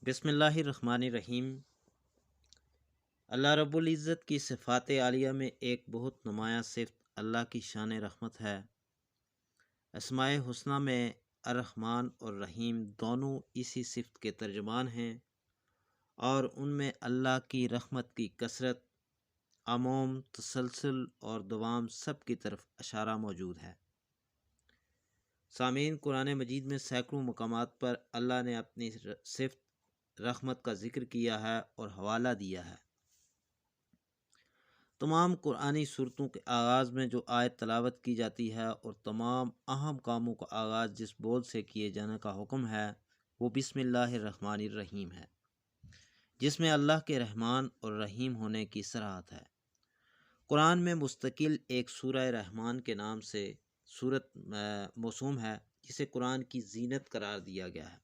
بسم اللہ الرحمن الرحیم۔ اللہ رب العزت کی صفات عالیہ میں ایک بہت نمایاں صفت اللہ کی شان رحمت ہے۔ اسماء حسنہ میں الرحمن اور رحیم دونوں اسی صفت کے ترجمان ہیں، اور ان میں اللہ کی رحمت کی کثرت، عموم، تسلسل اور دوام سب کی طرف اشارہ موجود ہے۔ سامعین، قرآن مجید میں سینکڑوں مقامات پر اللہ نے اپنی صفت رحمت کا ذکر کیا ہے اور حوالہ دیا ہے۔ تمام قرآنی صورتوں کے آغاز میں جو آیت تلاوت کی جاتی ہے اور تمام اہم کاموں کا آغاز جس بول سے کیے جانے کا حکم ہے وہ بسم اللہ الرحمن الرحیم ہے، جس میں اللہ کے رحمان اور رحیم ہونے کی صراحت ہے۔ قرآن میں مستقل ایک سورہ رحمان کے نام سے سورت موسوم ہے، جسے قرآن کی زینت قرار دیا گیا ہے۔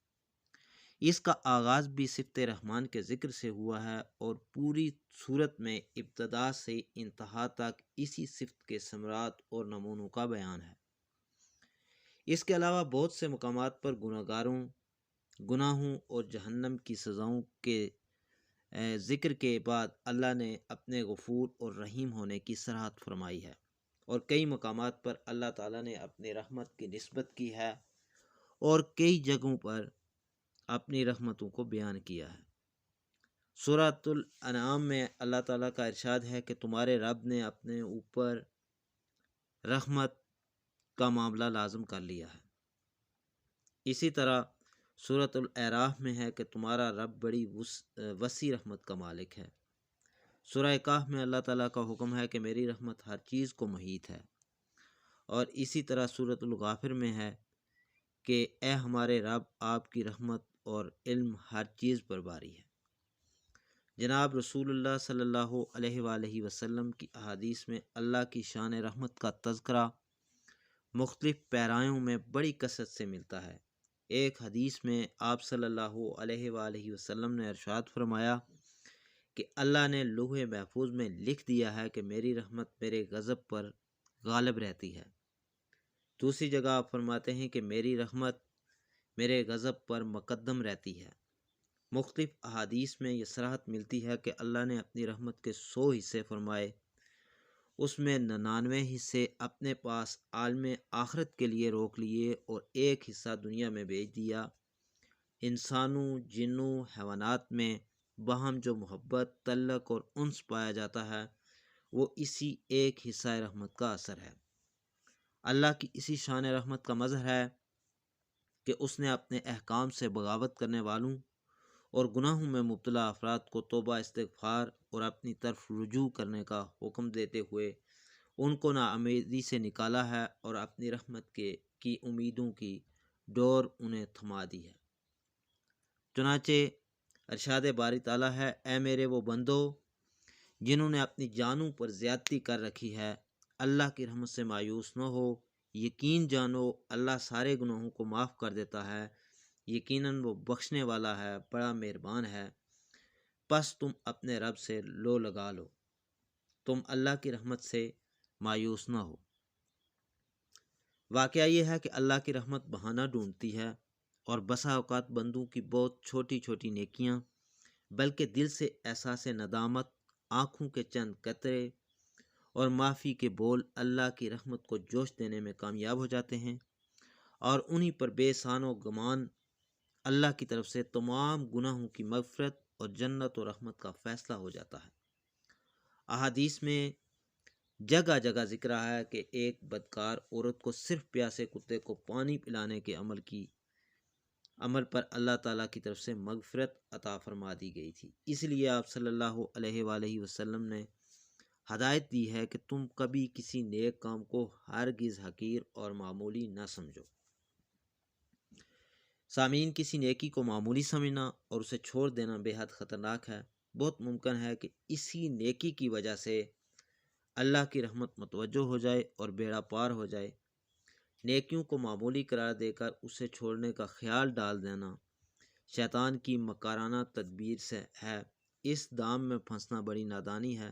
اس کا آغاز بھی صفت رحمان کے ذکر سے ہوا ہے اور پوری صورت میں ابتدا سے انتہا تک اسی صفت کے ثمرات اور نمونوں کا بیان ہے۔ اس کے علاوہ بہت سے مقامات پر گناہوں اور جہنم کی سزاؤں کے ذکر کے بعد اللہ نے اپنے غفور اور رحیم ہونے کی صراحت فرمائی ہے، اور کئی مقامات پر اللہ تعالیٰ نے اپنی رحمت کی نسبت کی ہے اور کئی جگہوں پر اپنی رحمتوں کو بیان کیا ہے۔ سورۃ الانعام میں اللہ تعالیٰ کا ارشاد ہے کہ تمہارے رب نے اپنے اوپر رحمت کا معاملہ لازم کر لیا ہے۔ اسی طرح سورۃ الاعراف میں ہے کہ تمہارا رب بڑی وسیع رحمت کا مالک ہے۔ سورہ کہف میں اللہ تعالیٰ کا حکم ہے کہ میری رحمت ہر چیز کو محیط ہے، اور اسی طرح سورۃ الغافر میں ہے کہ اے ہمارے رب، آپ کی رحمت اور علم ہر چیز پر باری ہے۔ جناب رسول اللہ صلی اللہ علیہ وآلہ وسلم کی احادیث میں اللہ کی شان رحمت کا تذکرہ مختلف پیرایوں میں بڑی کثرت سے ملتا ہے۔ ایک حدیث میں آپ صلی اللہ علیہ وآلہ وسلم نے ارشاد فرمایا کہ اللہ نے لوح محفوظ میں لکھ دیا ہے کہ میری رحمت میرے غضب پر غالب رہتی ہے۔ دوسری جگہ آپ فرماتے ہیں کہ میری رحمت میرے غضب پر مقدم رہتی ہے۔ مختلف احادیث میں یہ صراحت ملتی ہے کہ اللہ نے اپنی رحمت کے 100 حصے فرمائے، اس میں 99 حصے اپنے پاس عالم آخرت کے لیے روک لیے اور ایک حصہ دنیا میں بھیج دیا۔ انسانوں، جنوں، حیوانات میں باہم جو محبت، تعلق اور انس پایا جاتا ہے وہ اسی ایک حصہ رحمت کا اثر ہے۔ اللہ کی اسی شان رحمت کا مظہر ہے کہ اس نے اپنے احکام سے بغاوت کرنے والوں اور گناہوں میں مبتلا افراد کو توبہ، استغفار اور اپنی طرف رجوع کرنے کا حکم دیتے ہوئے ان کو ناامیدی سے نکالا ہے اور اپنی رحمت کی امیدوں کی ڈور انہیں تھما دی ہے۔ چنانچہ ارشاد باری تعالیٰ ہے، اے میرے وہ بندو جنہوں نے اپنی جانوں پر زیادتی کر رکھی ہے، اللہ کی رحمت سے مایوس نہ ہو، یقین جانو اللہ سارے گناہوں کو معاف کر دیتا ہے، یقیناً وہ بخشنے والا ہے، بڑا مہربان ہے۔ پس تم اپنے رب سے لو لگا لو، تم اللہ کی رحمت سے مایوس نہ ہو۔ واقعہ یہ ہے کہ اللہ کی رحمت بہانہ ڈھونڈتی ہے، اور بسا اوقات بندوں کی بہت چھوٹی چھوٹی نیکیاں بلکہ دل سے احساس ندامت، آنکھوں کے چند قطرے اور معافی کے بول اللہ کی رحمت کو جوش دینے میں کامیاب ہو جاتے ہیں، اور انہی پر بے سان و گمان اللہ کی طرف سے تمام گناہوں کی مغفرت اور جنت و رحمت کا فیصلہ ہو جاتا ہے۔ احادیث میں جگہ جگہ ذکر ہے کہ ایک بدکار عورت کو صرف پیاسے کتے کو پانی پلانے کے عمل پر اللہ تعالیٰ کی طرف سے مغفرت عطا فرما دی گئی تھی۔ اس لیے آپ صلی اللہ علیہ وآلہ وسلم نے ہدایت دی ہے کہ تم کبھی کسی نیک کام کو ہرگز حقیر اور معمولی نہ سمجھو۔ سامعین، کسی نیکی کو معمولی سمجھنا اور اسے چھوڑ دینا بے حد خطرناک ہے۔ بہت ممکن ہے کہ اسی نیکی کی وجہ سے اللہ کی رحمت متوجہ ہو جائے اور بیڑا پار ہو جائے۔ نیکیوں کو معمولی قرار دے کر اسے چھوڑنے کا خیال ڈال دینا شیطان کی مکارانہ تدبیر سے ہے۔ اس دام میں پھنسنا بڑی نادانی ہے۔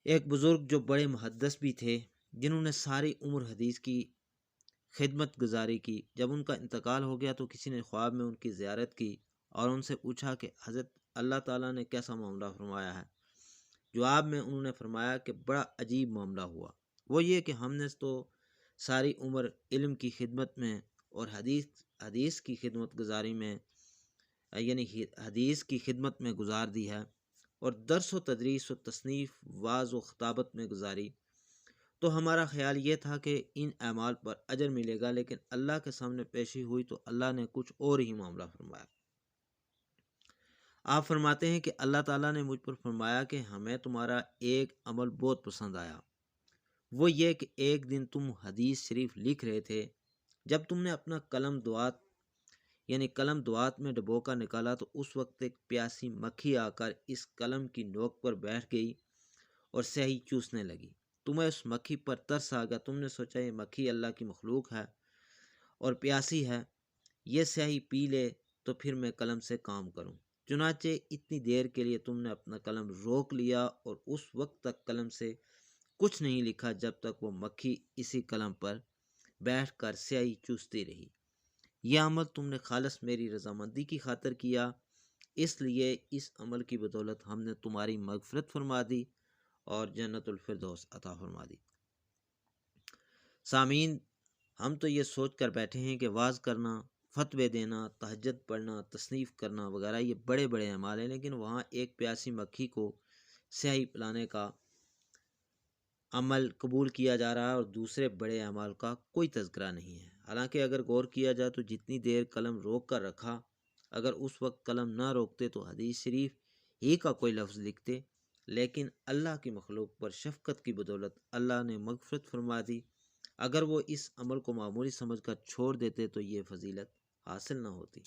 ایک بزرگ جو بڑے محدث بھی تھے، جنہوں نے ساری عمر حدیث کی خدمت گزاری کی، جب ان کا انتقال ہو گیا تو کسی نے خواب میں ان کی زیارت کی اور ان سے پوچھا کہ حضرت اللہ تعالیٰ نے کیسا معاملہ فرمایا ہے؟ جواب میں انہوں نے فرمایا کہ بڑا عجیب معاملہ ہوا، وہ یہ کہ ہم نے تو ساری عمر علم کی خدمت میں اور حدیث کی خدمت گزاری میں یعنی حدیث کی خدمت میں گزار دی ہے، اور درس و تدریس و تصنیف واعظ و خطابت میں گزاری، تو ہمارا خیال یہ تھا کہ ان اعمال پر اجر ملے گا، لیکن اللہ کے سامنے پیشی ہوئی تو اللہ نے کچھ اور ہی معاملہ فرمایا۔ آپ فرماتے ہیں کہ اللہ تعالیٰ نے مجھ پر فرمایا کہ ہمیں تمہارا ایک عمل بہت پسند آیا، وہ یہ کہ ایک دن تم حدیث شریف لکھ رہے تھے، جب تم نے اپنا قلم دوات میں ڈبو کر نکالا تو اس وقت ایک پیاسی مکھی آ کر اس قلم کی نوک پر بیٹھ گئی اور سیاہی چوسنے لگی۔ تمہیں اس مکھی پر ترس آ گیا، تم نے سوچا یہ مکھی اللہ کی مخلوق ہے اور پیاسی ہے، یہ سیاہی پی لے تو پھر میں قلم سے کام کروں۔ چنانچہ اتنی دیر کے لیے تم نے اپنا قلم روک لیا اور اس وقت تک قلم سے کچھ نہیں لکھا جب تک وہ مکھی اسی قلم پر بیٹھ کر سیاہی چوستی رہی۔ یہ عمل تم نے خالص میری رضامندی کی خاطر کیا، اس لیے اس عمل کی بدولت ہم نے تمہاری مغفرت فرما دی اور جنت الفردوس عطا فرما دی۔ سامعین، ہم تو یہ سوچ کر بیٹھے ہیں کہ واعظ کرنا، فتوے دینا، تہجد پڑھنا، تصنیف کرنا وغیرہ یہ بڑے بڑے اعمال ہیں، لیکن وہاں ایک پیاسی مکھی کو سیاہی پلانے کا عمل قبول کیا جا رہا ہے اور دوسرے بڑے اعمال کا کوئی تذکرہ نہیں ہے۔ حالانکہ اگر غور کیا جائے تو جتنی دیر قلم روک کر رکھا، اگر اس وقت قلم نہ روکتے تو حدیث شریف ہی کا کوئی لفظ لکھتے، لیکن اللہ کی مخلوق پر شفقت کی بدولت اللہ نے مغفرت فرما دی۔ اگر وہ اس عمل کو معمولی سمجھ کر چھوڑ دیتے تو یہ فضیلت حاصل نہ ہوتی۔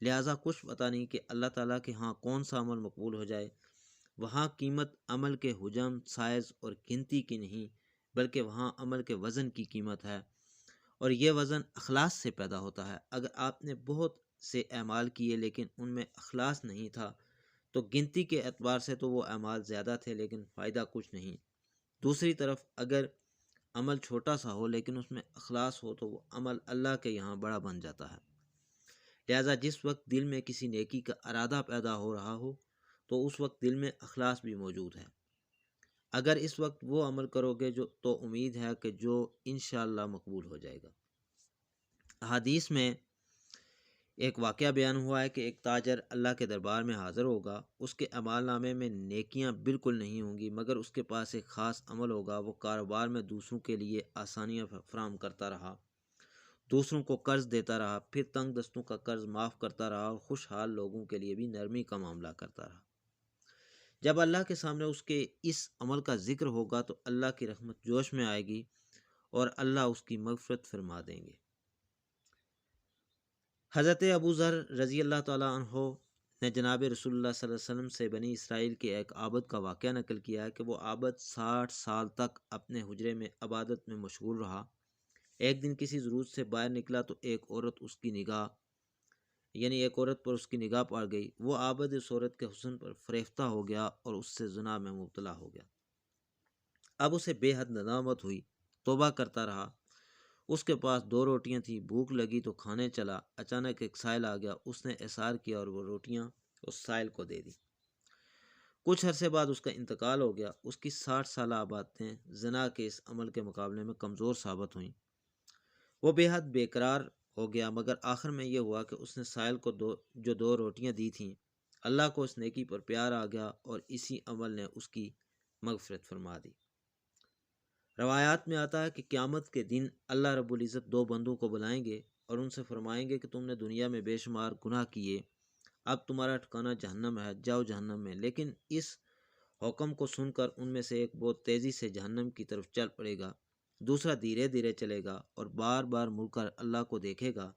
لہٰذا کچھ پتہ نہیں کہ اللہ تعالیٰ کے ہاں کون سا عمل مقبول ہو جائے۔ وہاں قیمت عمل کے حجم، سائز اور گنتی کی نہیں، بلکہ وہاں عمل کے وزن کی قیمت ہے، اور یہ وزن اخلاص سے پیدا ہوتا ہے۔ اگر آپ نے بہت سے اعمال کیے لیکن ان میں اخلاص نہیں تھا تو گنتی کے اعتبار سے تو وہ اعمال زیادہ تھے لیکن فائدہ کچھ نہیں۔ دوسری طرف اگر عمل چھوٹا سا ہو لیکن اس میں اخلاص ہو تو وہ عمل اللہ کے یہاں بڑا بن جاتا ہے۔ لہٰذا جس وقت دل میں کسی نیکی کا ارادہ پیدا ہو رہا ہو تو اس وقت دل میں اخلاص بھی موجود ہے۔ اگر اس وقت وہ عمل کرو گے تو امید ہے کہ جو انشاءاللہ مقبول ہو جائے گا۔ حدیث میں ایک واقعہ بیان ہوا ہے کہ ایک تاجر اللہ کے دربار میں حاضر ہوگا، اس کے اعمال نامے میں نیکیاں بالکل نہیں ہوں گی، مگر اس کے پاس ایک خاص عمل ہوگا۔ وہ کاروبار میں دوسروں کے لیے آسانیاں فراہم کرتا رہا، دوسروں کو قرض دیتا رہا، پھر تنگ دستوں کا قرض معاف کرتا رہا اور خوشحال لوگوں کے لیے بھی نرمی کا معاملہ کرتا رہا۔ جب اللہ کے سامنے اس کے اس عمل کا ذکر ہوگا تو اللہ کی رحمت جوش میں آئے گی اور اللہ اس کی مغفرت فرما دیں گے۔ حضرت ابو ذر رضی اللہ تعالیٰ عنہ نے جناب رسول اللہ صلی اللہ علیہ وسلم سے بنی اسرائیل کے ایک عابد کا واقعہ نقل کیا ہے کہ وہ عابد 60 سال تک اپنے حجرے میں عبادت میں مشغول رہا۔ ایک دن کسی ضرورت سے باہر نکلا تو ایک عورت پر اس کی نگاہ پڑ گئی۔ وہ عابد اس عورت کے حسن پر فریفتہ ہو گیا اور اس سے زنا میں مبتلا ہو گیا۔ اب اسے بے حد ندامت ہوئی، توبہ کرتا رہا۔ اس کے پاس 2 روٹیاں تھیں، بھوک لگی تو کھانے چلا۔ اچانک ایک سائل آ گیا، اس نے احسار کیا اور وہ روٹیاں اس سائل کو دے دی۔ کچھ عرصے بعد اس کا انتقال ہو گیا۔ اس کی 60 سالہ عبادتیں زنا کے اس عمل کے مقابلے میں کمزور ثابت ہوئیں۔ وہ بے حد بے قرار ہو گیا، مگر آخر میں یہ ہوا کہ اس نے سائل کو جو 2 روٹیاں دی تھیں، اللہ کو اس نیکی پر پیار آ گیا اور اسی عمل نے اس کی مغفرت فرما دی۔ روایات میں آتا ہے کہ قیامت کے دن اللہ رب العزت 2 بندوں کو بلائیں گے اور ان سے فرمائیں گے کہ تم نے دنیا میں بے شمار گناہ کیے، اب تمہارا ٹھکانہ جہنم ہے، جاؤ جہنم میں۔ لیکن اس حکم کو سن کر ان میں سے ایک بہت تیزی سے جہنم کی طرف چل پڑے گا، دوسرا دھیرے دھیرے چلے گا اور بار بار مڑ کر اللہ کو دیکھے گا۔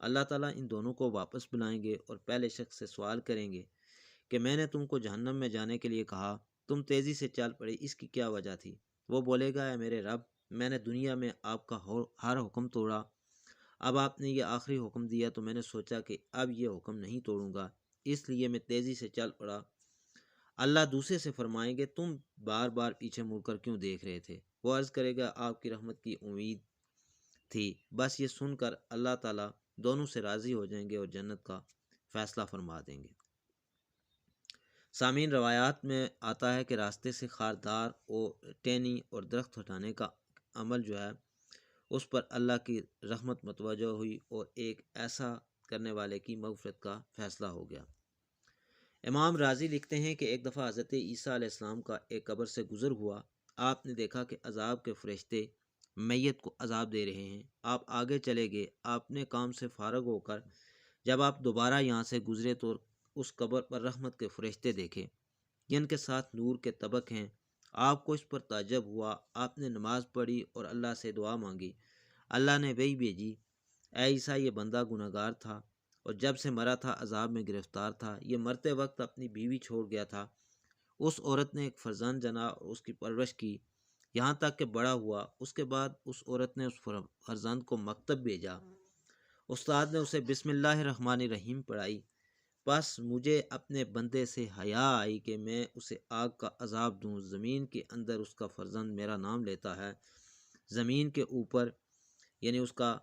اللہ تعالیٰ ان دونوں کو واپس بلائیں گے اور پہلے شخص سے سوال کریں گے کہ میں نے تم کو جہنم میں جانے کے لیے کہا، تم تیزی سے چل پڑے، اس کی کیا وجہ تھی؟ وہ بولے گا، اے میرے رب، میں نے دنیا میں آپ کا ہر حکم توڑا، اب آپ نے یہ آخری حکم دیا تو میں نے سوچا کہ اب یہ حکم نہیں توڑوں گا، اس لیے میں تیزی سے چل پڑا۔ اللہ دوسرے سے فرمائیں گے، تم بار بار پیچھے مڑ کر کیوں دیکھ رہے تھے؟ وہ عرض کرے گا، آپ کی رحمت کی امید تھی۔ بس یہ سن کر اللہ تعالیٰ دونوں سے راضی ہو جائیں گے اور جنت کا فیصلہ فرما دیں گے۔ سامعین، روایات میں آتا ہے کہ راستے سے خاردار اور ٹہنی اور درخت ہٹانے کا عمل جو ہے اس پر اللہ کی رحمت متوجہ ہوئی اور ایک ایسا کرنے والے کی مغفرت کا فیصلہ ہو گیا۔ امام راضی لکھتے ہیں کہ ایک دفعہ حضرت عیسیٰ علیہ السلام کا ایک قبر سے گزر ہوا۔ آپ نے دیکھا کہ عذاب کے فرشتے میت کو عذاب دے رہے ہیں۔ آپ آگے چلے گئے۔ اپنے کام سے فارغ ہو کر جب آپ دوبارہ یہاں سے گزرے تو اس قبر پر رحمت کے فرشتے دیکھے جن کے ساتھ نور کے طبق ہیں۔ آپ کو اس پر تعجب ہوا۔ آپ نے نماز پڑھی اور اللہ سے دعا مانگی۔ اللہ نے وحی بھیجی، اے عیسیٰ، یہ بندہ گناہ گار تھا اور جب سے مرا تھا عذاب میں گرفتار تھا۔ یہ مرتے وقت اپنی بیوی چھوڑ گیا تھا۔ اس عورت نے ایک فرزند جنا اور اس کی پرورش کی یہاں تک کہ بڑا ہوا۔ اس کے بعد اس عورت نے اس فرزند کو مکتب بھیجا۔ استاد نے اسے بسم اللہ الرحمن الرحیم پڑھائی۔ بس مجھے اپنے بندے سے حیا آئی کہ میں اسے آگ کا عذاب دوں۔ زمین کے اندر اس کا فرزند میرا نام لیتا ہے، زمین کے اوپر یعنی اس کا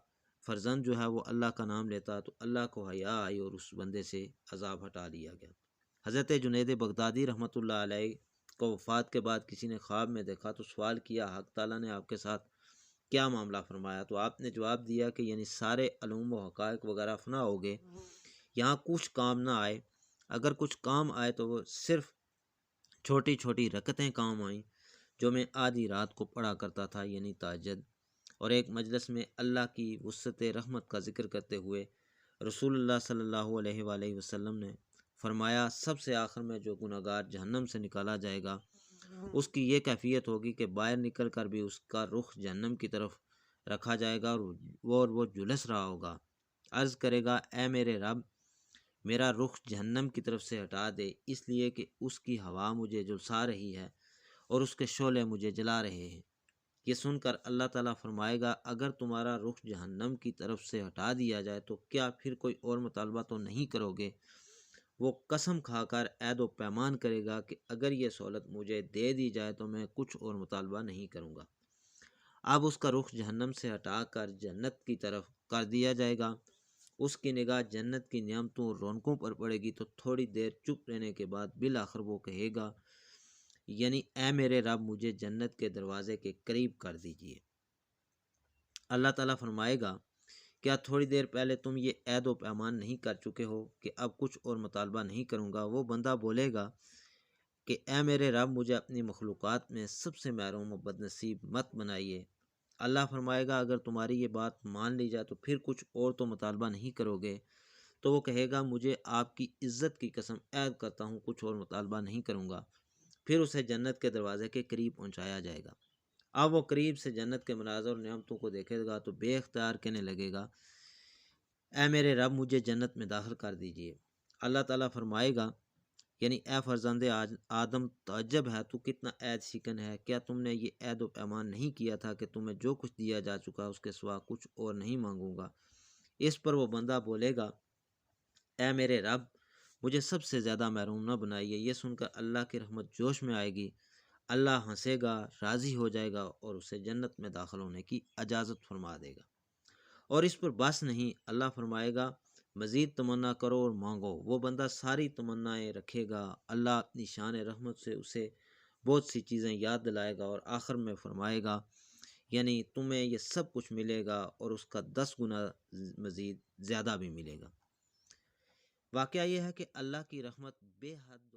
فرزند جو ہے وہ اللہ کا نام لیتا، تو اللہ کو حیا آئی اور اس بندے سے عذاب ہٹا لیا گیا۔ حضرت جنید بغدادی رحمۃ اللہ علیہ کو وفات کے بعد کسی نے خواب میں دیکھا تو سوال کیا، حق تعالیٰ نے آپ کے ساتھ کیا معاملہ فرمایا؟ تو آپ نے جواب دیا کہ یعنی سارے علوم و حقائق وغیرہ فنا ہو گئے، یہاں کچھ کام نہ آئے، اگر کچھ کام آئے تو وہ صرف چھوٹی چھوٹی رکعتیں کام آئیں جو میں آدھی رات کو پڑھا کرتا تھا، یعنی تہجد۔ اور ایک مجلس میں اللہ کی وسعت رحمت کا ذکر کرتے ہوئے رسول اللہ صلی اللہ علیہ وآلہ وسلم نے فرمایا، سب سے آخر میں جو گناہ گار جہنم سے نکالا جائے گا اس کی یہ کیفیت ہوگی کہ باہر نکل کر بھی اس کا رخ جہنم کی طرف رکھا جائے گا اور وہ جھلس رہا ہوگا، عرض کرے گا، اے میرے رب، میرا رخ جہنم کی طرف سے ہٹا دے، اس لیے کہ اس کی ہوا مجھے جھلسا رہی ہے اور اس کے شعلے مجھے جلا رہے ہیں۔ یہ سن کر اللہ تعالیٰ فرمائے گا، اگر تمہارا رخ جہنم کی طرف سے ہٹا دیا جائے تو کیا پھر کوئی اور مطالبہ تو نہیں کرو گے؟ وہ قسم کھا کر عہد و پیمان کرے گا کہ اگر یہ سہولت مجھے دے دی جائے تو میں کچھ اور مطالبہ نہیں کروں گا۔ اب اس کا رخ جہنم سے ہٹا کر جنت کی طرف کر دیا جائے گا۔ اس کی نگاہ جنت کی نعمتوں اور رونقوں پر پڑے گی تو تھوڑی دیر چپ رہنے کے بعد بالآخر وہ کہے گا، یعنی اے میرے رب، مجھے جنت کے دروازے کے قریب کر دیجیے۔ اللہ تعالیٰ فرمائے گا، کیا تھوڑی دیر پہلے تم یہ عہد و پیمان نہیں کر چکے ہو کہ اب کچھ اور مطالبہ نہیں کروں گا؟ وہ بندہ بولے گا کہ اے میرے رب، مجھے اپنی مخلوقات میں سب سے محروم و بد نصیب مت بنائیے۔ اللہ فرمائے گا، اگر تمہاری یہ بات مان لی جائے تو پھر کچھ اور تو مطالبہ نہیں کرو گے؟ تو وہ کہے گا، مجھے آپ کی عزت کی قسم عہد کرتا ہوں کچھ اور مطالبہ نہیں کروں گا۔ پھر اسے جنت کے دروازے کے قریب پہنچایا جائے گا۔ اب وہ قریب سے جنت کے مناظر اور نعمتوں کو دیکھے گا تو بے اختیار کہنے لگے گا، اے میرے رب، مجھے جنت میں داخل کر دیجیے۔ اللہ تعالیٰ فرمائے گا، یعنی اے فرزند آدم، تعجب ہے، تو کتنا عہد شکن ہے، کیا تم نے یہ عہد و پیمان نہیں کیا تھا کہ تمہیں جو کچھ دیا جا چکا اس کے سوا کچھ اور نہیں مانگوں گا؟ اس پر وہ بندہ بولے گا، اے میرے رب، مجھے سب سے زیادہ محروم نہ بنائیے۔ یہ سن کر اللہ کی رحمت جوش میں آئے گی، اللہ ہنسے گا، راضی ہو جائے گا اور اسے جنت میں داخل ہونے کی اجازت فرما دے گا۔ اور اس پر بس نہیں، اللہ فرمائے گا، مزید تمنا کرو اور مانگو۔ وہ بندہ ساری تمنائیں رکھے گا، اللہ اپنی شان رحمت سے اسے بہت سی چیزیں یاد دلائے گا اور آخر میں فرمائے گا، یعنی تمہیں یہ سب کچھ ملے گا اور اس کا 10 گنا مزید زیادہ بھی ملے گا۔ واقعہ یہ ہے کہ اللہ کی رحمت بے حد